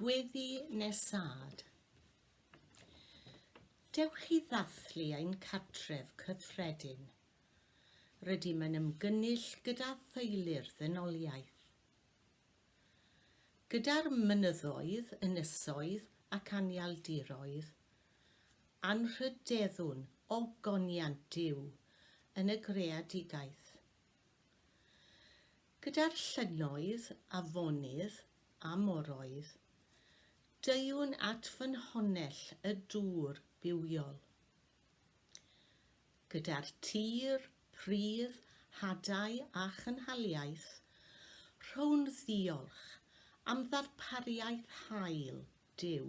gweddi nesad. Dewch i ddathlu ein cartref cyffredin. Rydym yn ymgynnull gyda theulu'r ddynoliaeth. Gyda'r mynyddoedd, ynysoedd ac anialdiroedd, anrhydeddwn ogoniant Duw yn y greadigaeth. Gyda'r llynnoedd, afonydd a moroedd, deiwn at fy nhonell y dŵr bywiol. Gyda'r tir, pridd, hadau a chynhaliaeth, rhown ddiolch am ddarpariaeth hael Duw.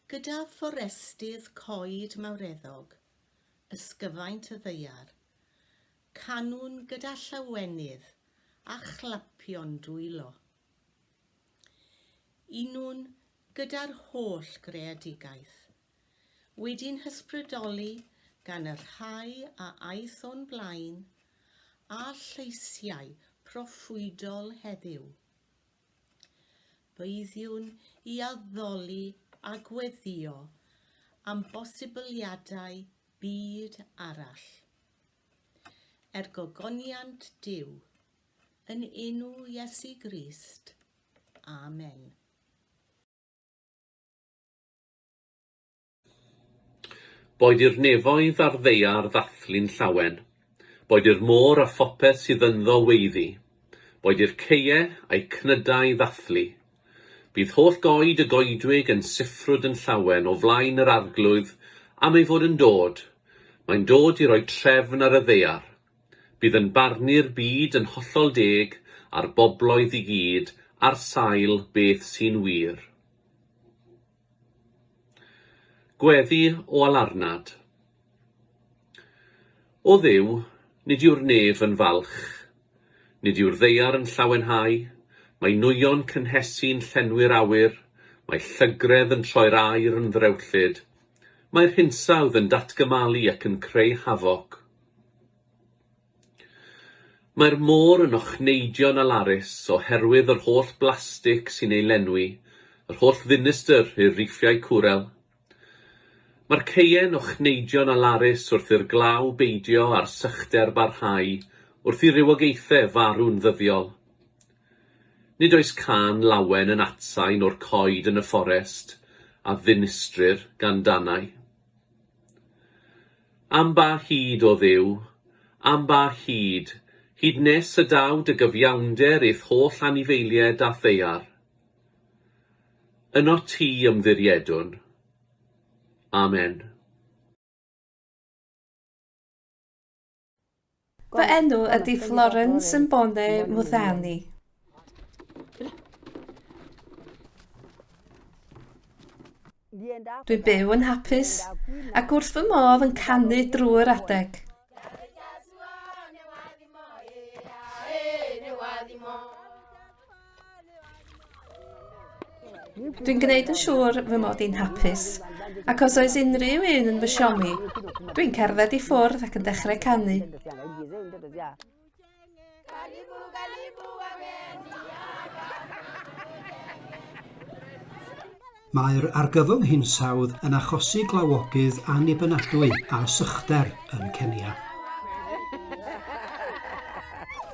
Gyda fforestydd coed mawreddog, ysgyfaint y ddaear, canwn gyda llawenydd a chlapion dwylo. Unwn gyda'r holl greadigaeth, wedi'n hysbrydoli gan yr rhai a aeth o'n blaen a lleisiau proffwydol heddiw. Beiddiwn i addoli a gweddio am bosibiliadau byd arall. Gogoniant Duw, yn enw Iesu Grist. Amen. Boed i'r nefoedd a'r ddaear ddathlu'n llawen, boed i'r môr a phopeth sydd ynddo weiddi, boed i'r ceie a'i cnydau ddathlu. Bydd holl goed y goedwig yn siffrwd yn llawen o flaen yr arglwydd am ei fod yn dod. Mae'n dod i roi trefn ar y ddaear. Bydd yn barnu'r byd yn hollol deg a'r bobloedd i gyd ar sail beth sy'n wir. Gweddi o alarnad. O Dduw, nid yw'r nef yn falch, nid yw'r ddaear yn llawenhau, mae nwyon cynhesu'n llenwi'r awyr, mae llygredd yn troi'r aer yn ddrewllyd, mae'r hinsawdd yn datgymalu ac yn creu hafoc. Mae'r môr yn ochneidion alarus oherwydd yr holl blastig sy'n ei lenwi, yr holl ddinistyr i'r riffiau cwrel. Mae'r ceien ochneidion alarus wrth i'r glaw beidio a'r sychder barhau, wrth i rywogaethau farw'n ddyddiol. Nid oes can lawen yn atsain o'r coed yn y fforest, a ddinistrir gan danau. Am ba hyd o Dduw, am ba hyd nes y daw dy gyfiawnder eith holl anifeiliaid a ddaear. Yno ti ymddiriedwn. Amen. Fy enw ydy Florence yn Bone Mwthani. Dwi'n byw yn hapus ac wrth fy modd yn canu drwy'r adeg. Dwi'n gwneud yn siŵr fy mod i'n hapus, ac os oes unrhyw un yn fy siomi, dwi'n cerdded i ffwrdd ac yn dechrau canu. Mae'r argyfwng hinsawdd yn achosi glawogydd annibynadwy a sychder yn Kenya.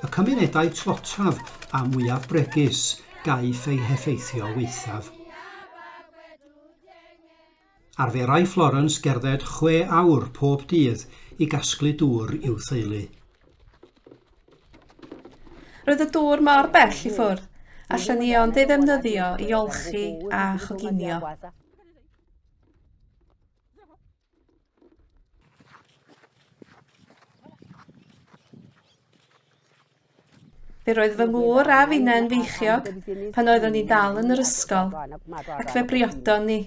Y cymunedau tlotaf a mwyaf bregus gaiff ei heffeithio weithaf. Arferai Florence gerdded 6 awr pob dydd i gasglu dŵr i'w theulu. Roedd y dŵr mor bell i ffwrdd, allan ni ond ei ddefnyddio i olchi a choginio. Fe roedd fy mŵr a finna'n feichiog pan oeddwn ni dal yn yr ysgol, ac fe briodon ni.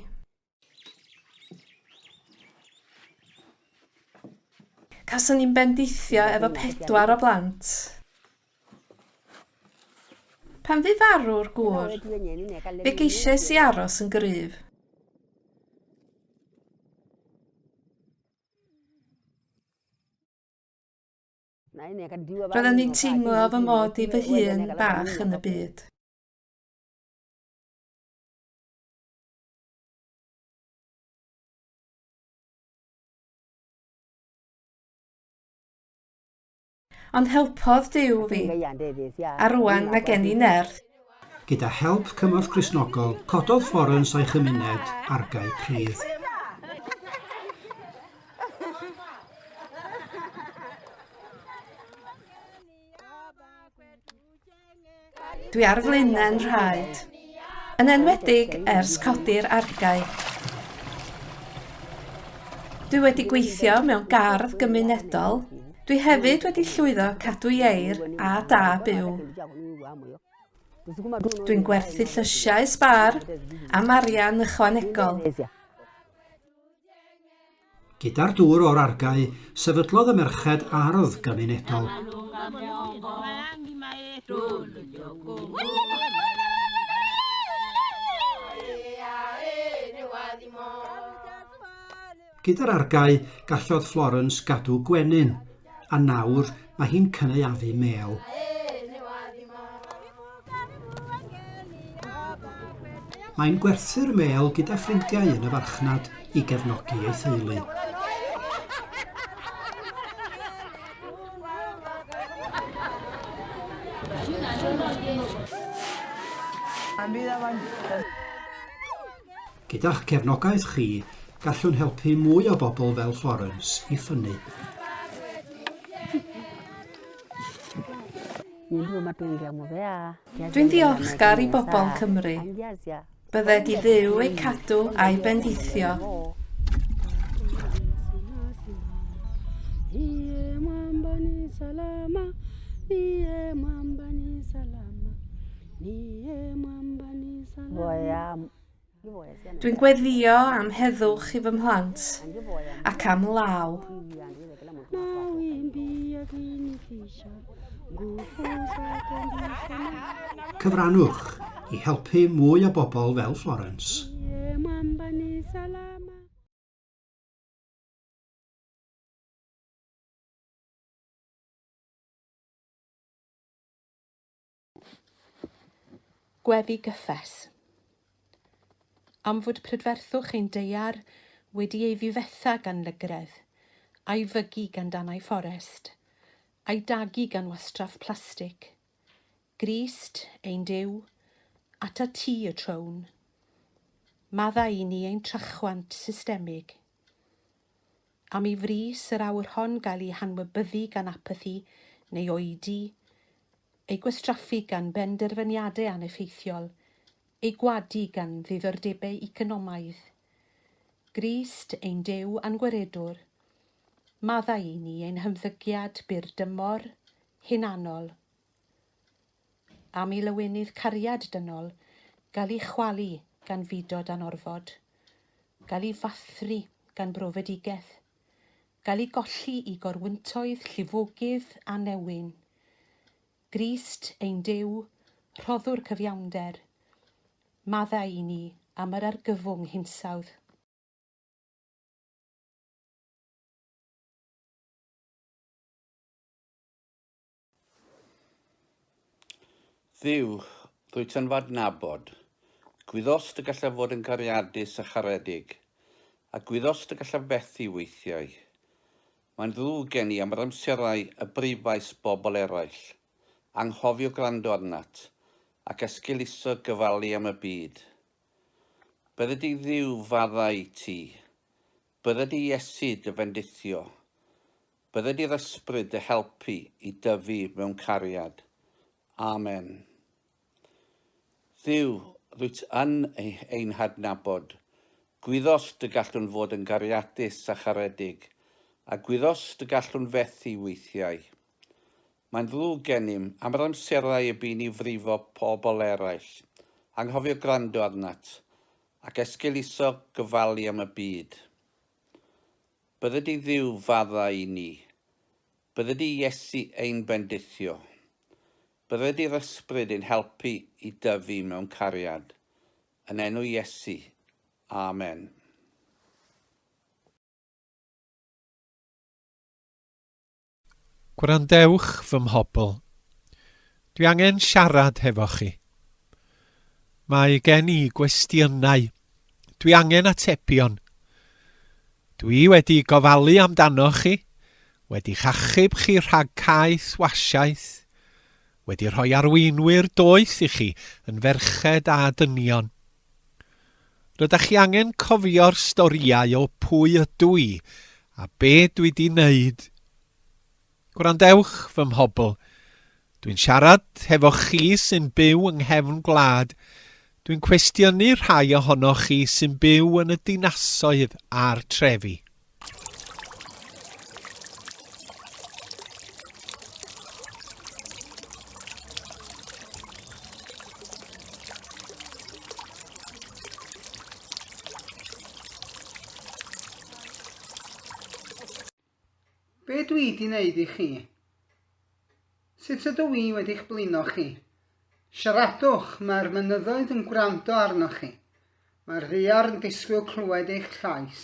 Cason ni'n bendithio efo 4 o blant. Pan fu farw'r gŵr, fe geisiais i aros yn gryf. Roedden ni'n teimlo fy mod i fy hun bach yn y byd. ond helpodd Duw fi, a rwan mae gen I nerth. Gyda help Cymorth Cristnogol, cododd Florence a'i chymuned argae pridd. Dwi ar flaenau'n rhaid, yn enwedig ers codi'r argae. Dwi wedi gweithio mewn gardd gymunedol. Dwi hefyd wedi llwyddo cadw ieir a da byw. Dwi'n gwerthu llysiau sbar a marian ychwanegol. Gyda'r dŵr o'r argae, sefydlodd y merched ardd gymunedol. Gyda'r argae, gallodd Florence gadw gwenyn, a nawr mae hi'n cynaeafu mêl. Mae'n gwerthu'r mêl gyda ffrindiau yn y farchnad i gefnogi ei theulu. Gyda'ch cefnogaeth chi, gallwn helpu mwy o bobl fel Florence i ffynnu. Dwi'n ddiolchgar I bobl Cymru. Bydde Di Dduw eu cadw a'i bendithio. Dwi'n gweddio am heddwch I fy mhlant ac am law. Cyfrannwch I helpu mwy o bobl fel Florence. Gweddi gyffes. Am fod prydferthwch ein deiar wedi ei ddifetha gan lygredd, a'i fygu gan danau fforest, a'i dagu gan wastraff plastig. Grist, ein Duw, at a ti y trown. Madda I ni ein trachwant systemig. Am I fris yr awr hon gael ei hanwybyddu gan apathy neu oedi, ei gwastraffu gan benderfyniadau aneffeithiol, ei gwadu gan ddiddordebau economaidd. Grist ein Duw a'n gweredwr, madda I ni ein hymddygiad byr dymor, hunanol. Am I lywynydd cariad dynol, gael ei chwalu gan fudod anorfod, gael ei fathru gan brofedigaeth, gael ei golli I gorwyntoedd llifogydd a newyn. Grist ein Duw, rhoddwr cyfiawnder, madda I ni am yr argyfwng hinsawdd. Dduw, rwyt yn fad nabod, gwyddost y gallaf fod yn cariadus a charedig, a gwyddost y gallaf fethu weithiau. Mae'n ddrwg gen I am yr amserau y brifais bobl eraill, anghofio gwrando arnat, ac esgiluso gyfalu am y byd. Bydde Di Dduw fadda I ti, bydde Di Iesu dy fendithio, bydde Di'r ysbryd dy helpu I dyfu mewn cariad. Amen. Dduw, rwyt yn ein hadnabod, gwyddost y gallwn fod yn gariadus a charedig, a gwyddost y gallwn fethu weithiau. Mae'n ddrwg gennym am yr amserau y bu'n I frifo pobl eraill, anghofio gwrando arnat, ac esgiluso gyfalu am y byd. Bydde Di Dduw fadda I ni, bydde Di Iesu ein bendithio, bydde Di'r ysbryd yn helpu I dyfu mewn cariad. Yn enw Iesu. Amen. Gwrandewch fy mhobl. Dwi angen siarad hefo chi. Mae gen I gwestiynau. Dwi angen atebion. Dwi wedi gofalu amdano chi, wedi chachub chi rhag caeth wasiaeth, wedi rhoi arweinwyr doeth i chi yn ferched a dynion. Rydych chi angen cofio'r storiau o pwy ydw i a be dwi di wneud. Gwrandewch fy mhobl, dwi'n siarad hefo chi sy'n byw yng nghefn gwlad. Dwi'n cwestiynu rhai ohonoch chi sy'n byw yn y dinasoedd a'r trefi. Be dwi wedi wneud i chi? Sut ydw i wedi'ch blino chi? Siaradwch, mae'r mynyddoedd yn gwrando arnoch chi. Mae'r ddaear yn disgwyl clywed eich llais.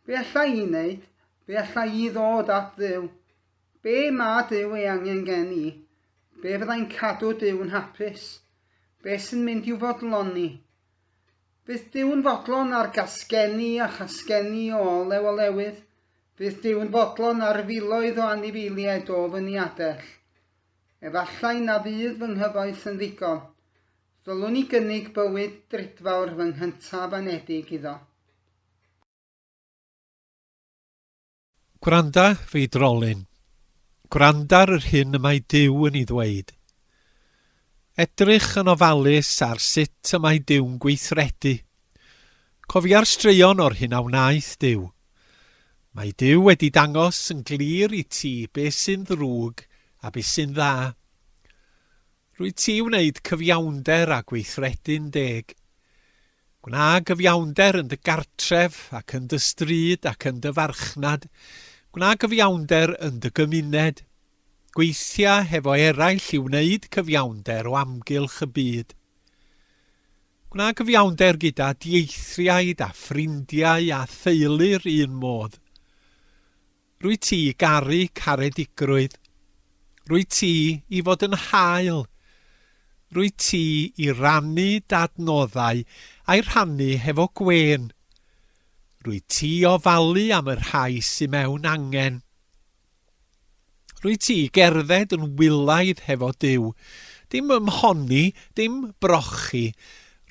Be alla i wneud? Be alla i ddod at Dduw? Be mae Duw ei angen gen i? Be fyddai'n cadw Duw yn hapus? Be sy'n mynd i'w fodloni? Bydd Duw yn fodlon ar gasgeni a chasgeni o olew olewydd. Bydd Duw yn fodlon ar filoedd o anifeiliaid o fyniadell. Efallai na fydd fy nghyfoeth yn ddigon. Ddylwn i gynnig bywyd dridfawr fy nghyntaf anedig iddo. Gwranda fi drolyn. Gwranda'r yr hyn y mae Duw yn ei ddweud. Edrych yn ofalus ar sut y mae Duw'n gweithredu. Cofia'r straeon o'r hyn a wnaeth Duw. Mae Duw wedi dangos yn glir i ti beth sy'n ddrwg a beth sy'n dda. Rwy ti wneud cyfiawnder a gweithredu'n deg. Gwna gyfiawnder yn dy gartref ac yn dy stryd ac yn dy farchnad. Gwna gyfiawnder yn dy gymuned. Gweithia hefo eraill i wneud cyfiawnder o amgylch y byd. Gwna gyfiawnder gyda dieithriaid a ffrindiau a theulu'r un modd. Rwy ti i garu caredigrwydd. Rwy ti i fod yn hael. Rwy ti i rannu dadnoddau a'i rhannu hefo gwen. Rwy ti ofalu am yr rhai sy'n mewn angen. Rwy ti i gerdded yn wylaidd hefo Duw. Dim ymhonni, dim brochi.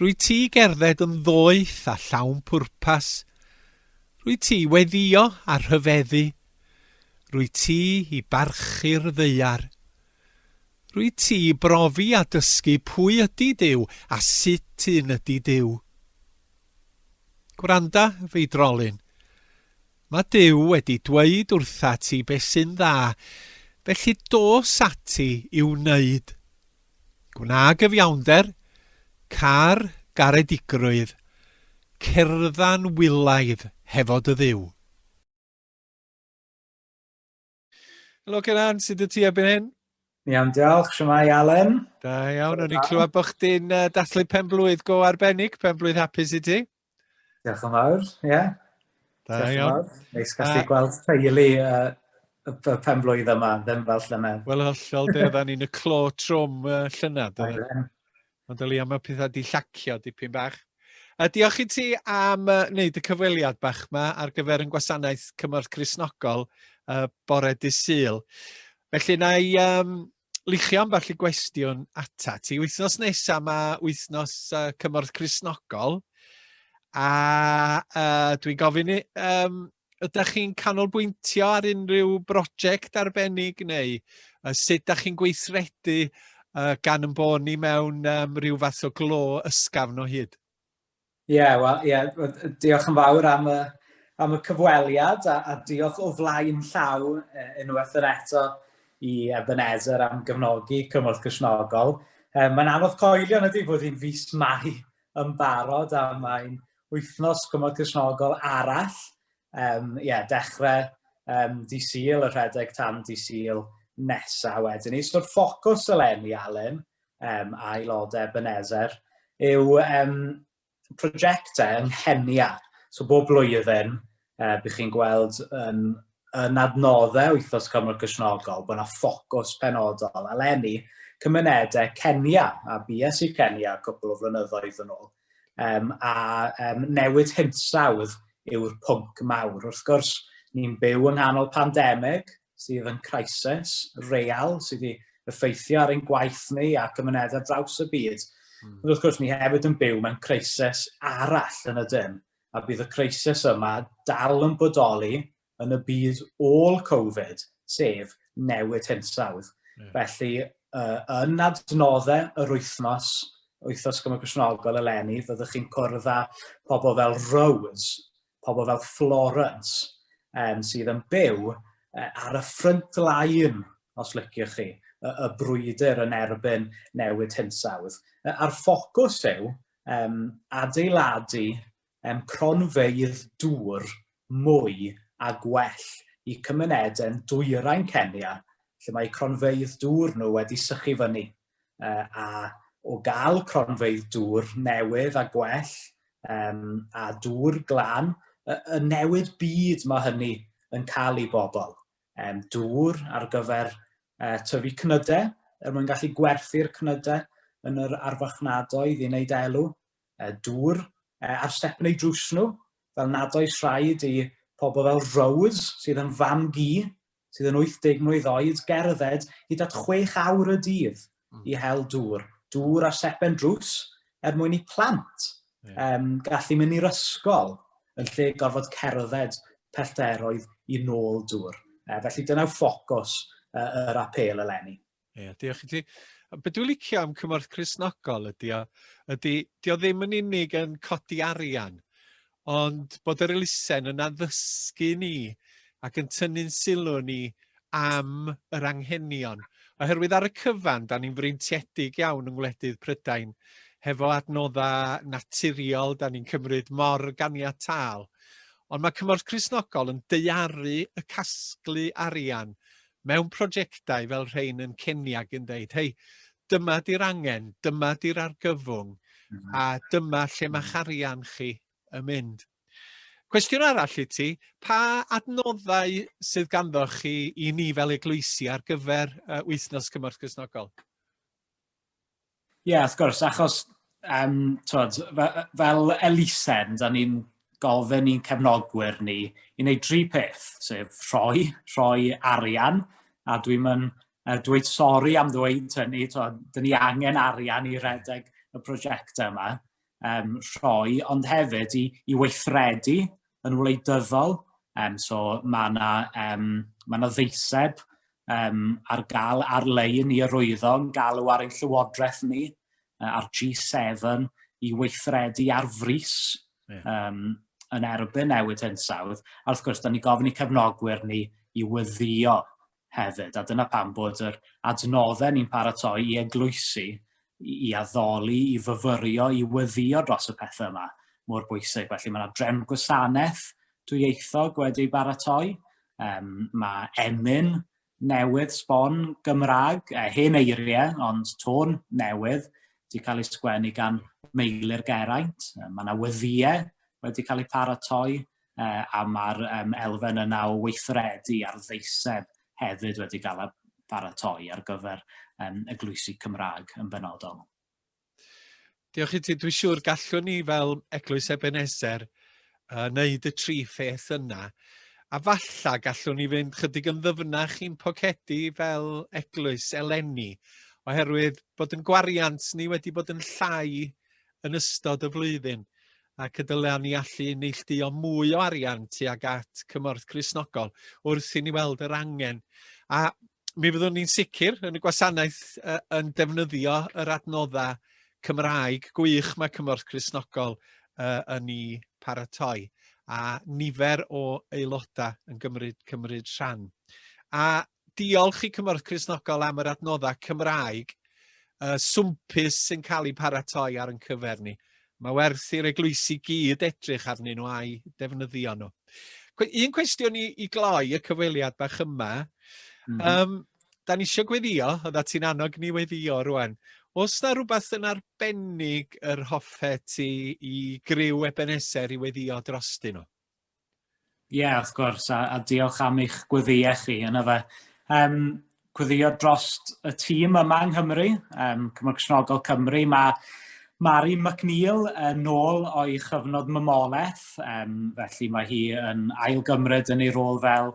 Rwy ti i gerdded yn ddoeth a llawn pwrpas. Rwy ti i weddio a rhyfeddu. Rwy ti i barchu'r ddaear. Rwy ti i brofi a dysgu pwy ydy Duw a sut un ydy Duw. Gwranda fi drolyn. Mae Duw wedi dweud wrtha ti beth sy'n dda, felly dos ati i'w wneud. Gwna gyfiawnder, car garedigrwydd, cerddan wylaidd hefo dy Dduw. Helo Geran, sut y ti ebyn hyn? Iawn, diolch. Shwmai, Alan? Da iawn, o'n i'n clywed bod chdi'n dathlu penblwydd go arbennig, penblwydd hapus i ti. Diolch yn fawr, ie. Da iawn. Neis gallu gweld teulu y penblwydd yma, ddim fel llynedd. Wel, hollol, oedden ni'n y clo trwm llynedd. Ond oli am y pethau di llacio dipyn bach. Diolch i ti am wneud y cyfweliad bach yma ar gyfer yn gwasanaeth Cymorth Cristnogol bore dydd Sul. Felly na i lichio ambell i gwestiwn ata ti. Wythnos nesaf mae wythnos Cymorth Cristnogol a dwi'n gofyn ydych chi'n canolbwyntio ar unrhyw brosiect arbennig neu sut ydych chi'n gweithredu gan yn bod ni mewn rhyw fath o glo ysgafn o hyd? Diolch yn fawr am y cyfweliad a diolch o flaen llaw unwaith yn eto i Ebenezer am gefnogi Cymorth Cristnogol. Mae'n anodd coelio ydy fod hi'n fis Mai yn barod a mae'n wythnos Cymorth Cristnogol arall. Dechrau dydd Sul, y rhedeg tan dydd Sul nesaf wedyn ni. So'r ffocws eleni, Alan, a aelodau Ebenezer yw prosiectau yng Nghenia. So bob blwyddyn, bydd chi'n gweld yn adnoddau wythnos Cymorth Cristnogol bod yna ffocws penodol eleni cymunedau Kenya a BS i Kenya cwbl o flynyddoedd yn ôl. A newid hinsawdd yw'r pwnc mawr. Wrth gwrs, ni'n byw yng nghanol pandemig sydd yn crisis real sydd wedi effeithio ar ein gwaith ni a cymunedau draws y byd. Ond wrth gwrs, ni hefyd yn byw mewn crisis arall yn y dim, a bydd y crisis yma dal yn bodoli yn y byd ôl Covid, sef newid hinsawdd. Felly, yn adnoddau yr wythnos Cymorth Cristnogol eleni, fyddwch chi'n cwrdd â pobl fel Rose, pobl fel Florence, sydd yn byw ar y front line, os liciwch chi, y brwydr yn erbyn newid hinsawdd. A'r ffocws yw adeiladu cronfeydd dŵr mwy a gwell i cymunedau'n dwyrain Kenya, lle mae cronfeydd dŵr nhw wedi sychu fyny. A o gael cronfeydd dŵr newydd a gwell a dŵr glan, y newid byd mae hynny yn cael i bobl. Dŵr ar gyfer tyfu cnydau, mwyn gallu gwerthu'r cnydau yn yr arfachnadoedd i wneud elw. Dŵr ar stepnau drws nhw, fel nad oes rhaid i pobl fel Rose, sydd yn fam gi, sydd yn 80 mlwydd oed, gerdded hyd at 6 awr y dydd i hel dŵr. Dŵr ar stepen drws mwyn i plant gallu mynd i'r ysgol yn lle gorfod cerdded pellteroedd i nôl dŵr. Felly dyna'r ffocws yr apel eleni. Diolch i ti. Be dwi'n licio am Cymorth Cristnogol ydy o ddim yn unig yn codi arian, ond bod yr elusen yn addysgu ni ac yn tynnu'n sylw ni am yr anghenion. Oherwydd ar y cyfan, da ni'n freintiedig iawn yng Ngwledydd Prydain, hefo adnoddau naturiol, da ni'n cymryd mor ganiataol. Ond mae Cymorth Cristnogol yn deiaru y casglu arian mewn prosiectau fel rhain yn Ceniag yn dweud, hei, dyma di'r angen, dyma di'r argyfwng, a dyma lle mae'ch arian chi yn mynd. Cwestiwn arall i ti, pa adnoddau sydd ganddoch chi i ni fel eglwysi ar gyfer wythnos Cymorth Cristnogol? Wrth gwrs, achos fel elusen, da ni'n gofyn i'n cefnogwyr ni i wneud 3 peth, sef rhoi arian, a dwi'n dweud sori am ddweud hynny, dyn ni angen arian i redeg y prosiectau yma, rhoi, ond hefyd i weithredu yn wleidyddol. So mae yna ddeiseb ar gael ar-lein i arwyddo, galw ar ein llywodraeth ni, ar G7 i weithredu ar frys yn erbyn newid hinsawdd. A wrth gwrs, da ni gofyn i cefnogwyr ni i weddio hefyd. A dyna pam bod yr adnoddau ni'n paratoi i eglwysi, i addoli, i fyfyrio, i weddio dros y pethau yma mor bwysig. Felly mae yna drefn gwasanaeth dwyieithog wedi baratoi. Mae emyn newydd sbon Gymraeg, hen eiriau, ond tôn newydd, wedi cael ei sgwennu gan Meilir Geraint. Mae yna weddiau wedi cael ei paratoi, a mae'r elfen yna o weithredu ar ddeiseb hefyd wedi cael ei paratoi ar gyfer eglwysi Cymraeg yn benodol. Diolch i ti, dwi'n siŵr gallwn ni fel Eglwys Ebenezer wneud y 3 pheth yna, a falla gallwn ni fynd chydig yn ddyfnach i'n pocedi fel eglwys eleni, oherwydd bod yn gwariant ni wedi bod yn llai yn ystod y flwyddyn, ac y dylia ni allu neilltuo mwy o arian tuag at Cymorth Cristnogol wrth i ni weld yr angen. A mi fyddwn ni'n sicr yn y gwasanaeth yn defnyddio yr adnoddau Cymraeg gwych mae Cymorth Cristnogol yn ei paratoi, a nifer o aelodau yn cymryd rhan. A diolch i Cymorth Cristnogol am yr adnoddau Cymraeg, swmpus sy'n cael ei paratoi ar yn cyfer ni. Mae werth i'r eglwysi gyd edrych arnyn nhw a'i defnyddio nhw. Un cwestiwn i gloi y cyfweliad bach yma. Da ni eisiau gweddio, oedd ti'n annog ni weddio rwan. Oes na rhywbeth yn arbennig yr hoffet i griw Ebenezer i weddio drostyn nhw? Wrth gwrs, a diolch am eich gweddiau chi yna fe. Gweddio drost y tîm yma yng Nghymru, Cymorth Cristnogol Cymru, Mari McNeill yn ôl o'i chyfnod mamolaeth, felly mae hi yn ailgymryd yn ei rôl fel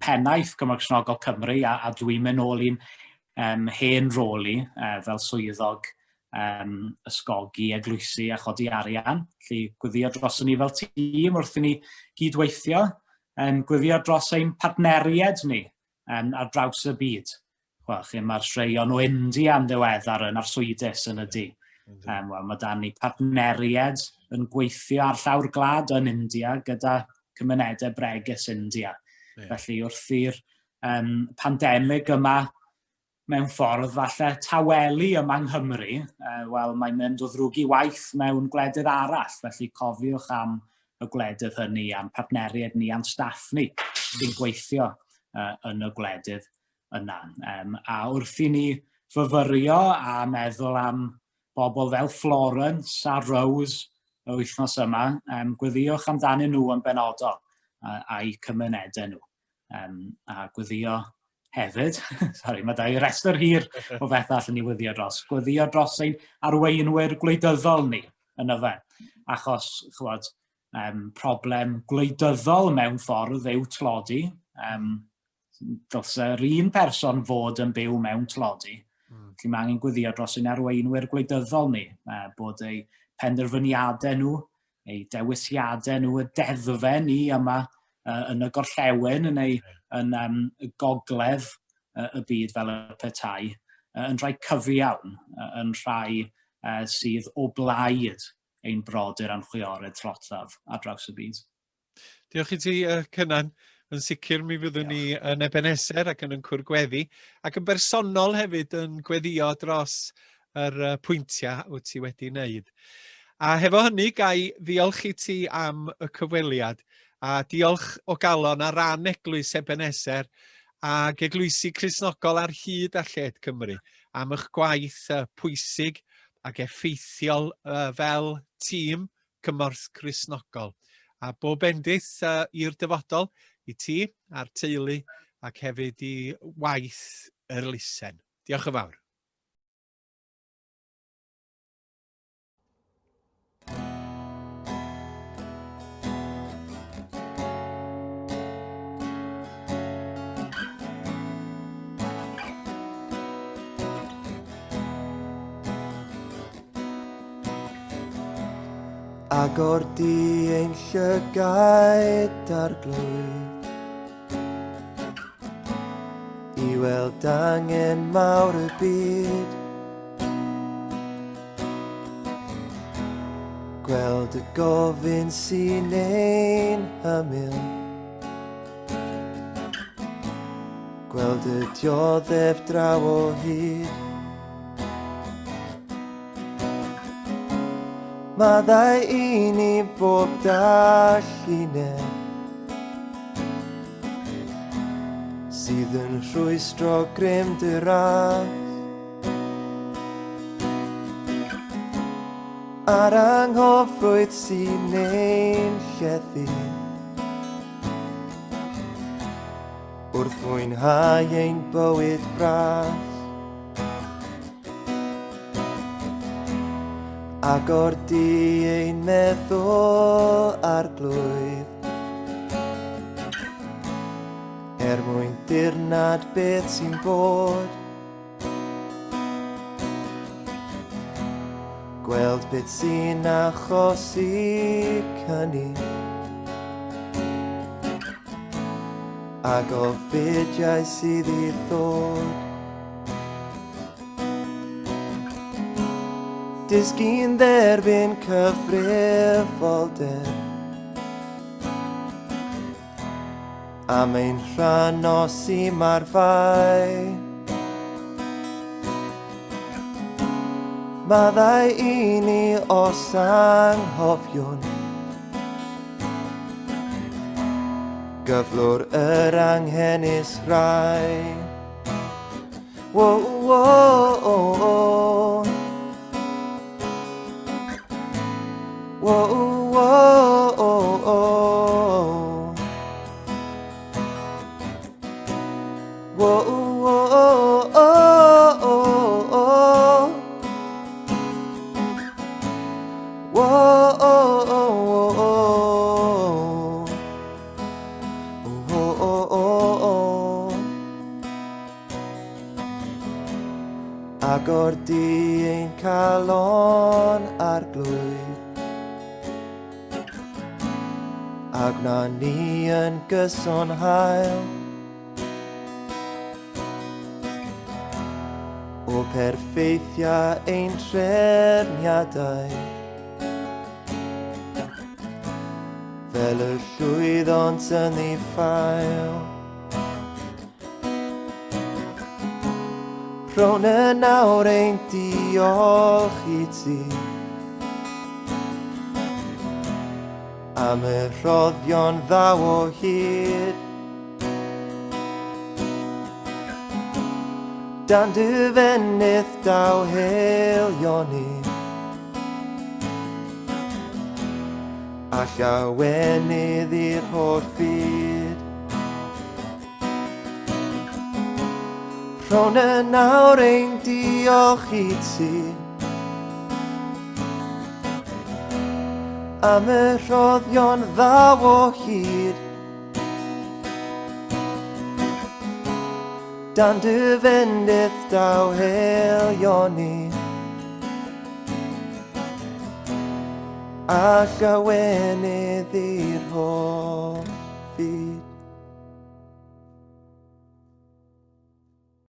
pennaeth Cymorth Cristnogol Cymru, a dwi'n mynd nôl i'n hen rôl i fel swyddog ysgogi, eglwysu a chodi arian. Felly gwyddio dros ni fel tîm wrth i ni gydweithio, gwyddio dros ein partneriaid ni ar draws y byd. Mae'r straeon o India yn ddiweddar yn arswydus yn ydy. Mae da ni partneriaid yn gweithio ar llawr gwlad yn India gyda cymunedau bregus India. Felly wrth i'r pandemig yma mewn ffordd falle tawelu yma yng Nghymru, mae'n mynd o ddrwg i waith mewn gwledydd arall. Felly cofiwch am y gwledydd hynny, am partneriaid ni, am staff ni sy'n gweithio yn y gwledydd yna. A wrth i ni fyfyrio a meddwl am bobl fel Florence a Rose y wythnos yma, gwyddiwch amdanyn nhw yn benodol a'i cymunedau nhw. A gwyddio hefyd, mae da i restr hir o bethau allan ni wyddio dros. Gwyddio dros ein arweinwyr gwleidyddol ni yn yfe. Achos, chwod, problem gwleidyddol mewn ffordd yw tlodi. Dos yr un person fod yn byw mewn tlodi. Felly mae angen gwyddio dros ein arweinwyr gwleidyddol ni, bod eu penderfyniadau nhw, eu dewisiadau nhw, y deddfe ni yma yn y gorllewin, yn y gogledd y byd fel y petai, yn rhai cyfiawn, yn rhai sydd o blaid ein brodyr a'n chwiorydd trotaf ar draws y byd. Diolch i ti, Cynan. Yn sicr mi fyddwn ni yn Ebenezer ac yn cwrgweddi, ac yn bersonol hefyd yn gweddio dros yr pwyntiau wyt ti wedi wneud. A hefo hynny, gai ddiolch i ti am y cyfweliad, a diolch o galon ar ran Eglwys Ebenezer ac Eglwysi Cristnogol ar hyd a lled Cymru am eich gwaith pwysig ac effeithiol fel tîm Cymorth Cristnogol. A bob bendith i'r dyfodol, i ti a'r teulu ac hefyd i waith yr elusen. Diolch yn fawr. Agor di ein llygaid ar glwyf I weld angen mawr y byd Gweld y gofyn sy'n ein hymyl Gweld y dioddef draw o hyd Maddau I ni bob dallineb Sydd yn rhwystro grym dy ras A'r anghofrwydd sy'n ein llethu Wrth fwynhau ein bywyd bras Agor di ein meddwl ar glwyf mwyn dirnad beth sy'n bod Gweld beth sy'n achosi cynnig Ag o fidiau sydd I ddod Disgyn dderbyn cyfrifoldeb Am ein rhan o si marfau Maddau I ni os anghofion Gyflwr yr anghenus rai Wo, wo, o, o Whoa, whoa, oh, oh. Whoa, whoa, oh, oh, oh. Ac o'r di ein calon ar glwyr, ac na ni yn gyson hael o perfeithia ein trefniadau, fel y llwyddont yn ei ffael. Rhwng y nawr ein diolch I ti am y rhoddion ddaw o hyd, dan dy fenydd daw heilio ni, a llawenydd i'r holl byd. Rhwng y nawr ein diolch I ti am y rhoddion ddaw o hyd, dan dy fenydd daw heilio ni, a llawenydd i'r holl byd.